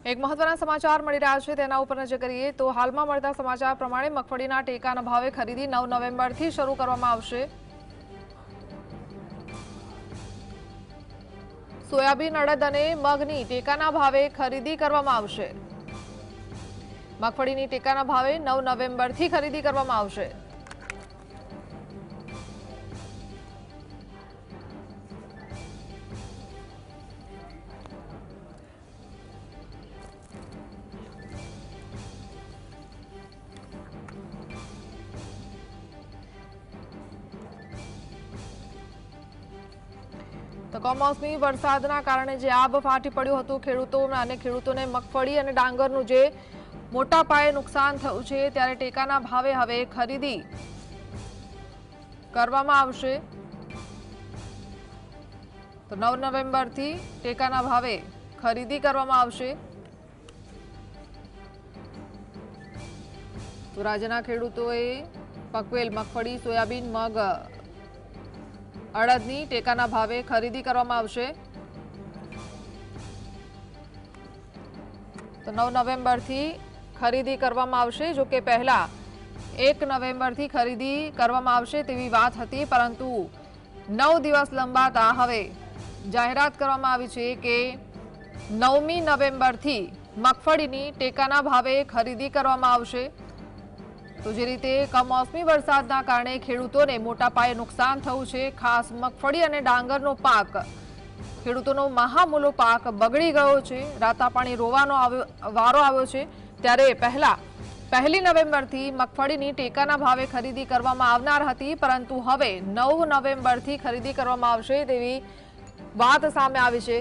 એક મહત્વના સમાચાર મળી રહ્યા છે તેના ઉપર નજર કરીએ તો હાલમાં મળતા સમાચાર પ્રમાણે મગફળીના ટેકાના ભાવે ખરીદી 9 નવેમ્બરથી શરૂ કરવામાં આવશે। સોયાબીન, અડદ અને મગની ટેકાના ભાવે ખરીદી કરવામાં આવશે। મગફળીની ટેકાના ભાવે 9 નવેમ્બરથી ખરીદી કરવામાં આવશે। તો કમોસમી વરસાદના કારણે જે આબ ફાટી પડ્યું હતું ખેડૂતોને મગફળી અને ડાંગરનું જે મોટા પાયે નુકસાન થયું છે ત્યારે ટેકાના ભાવે હવે ખરીદી કરવામાં આવશે। તો 9 નવેમ્બરથી ટેકાના ભાવે ખરીદી કરવામાં આવશે। તો રાજ્યના ખેડૂતોએ પકવેલ મગફળી, સોયાબીન, મગ, અડદની ટેકાના ભાવે ખરીદી કરવામાં આવશે। તો 9 નવેમ્બરથી ખરીદી કરવામાં આવશે। જો કે પહેલા 1 નવેમ્બરથી ખરીદી કરવામાં આવશે તેવી વાત હતી, પરંતુ 9 દિવસ લંબાતા હવે જાહેરાત કરવામાં આવી છે કે 9મી નવેમ્બરથી મગફળીની ટેકાના ભાવે ખરીદી કરવામાં આવશે। તો જે રીતે કમોસમી વરસાદના કારણે ખેડૂતોને મોટા પાયે નુકસાન થયું છે, ખાસ મગફળી અને ડાંગરનો પાક, ખેડૂતોનો મહામૂલો પાક બગડી ગયો છે, રાતા પાણી રોવાનો વારો આવ્યો છે। ત્યારે પહેલા 1 નવેમ્બરથી મગફળીની ટેકાના ભાવે ખરીદી કરવામાં આવનાર હતી, પરંતુ હવે 9 નવેમ્બરથી ખરીદી કરવામાં આવશે તેવી વાત સામે આવી છે।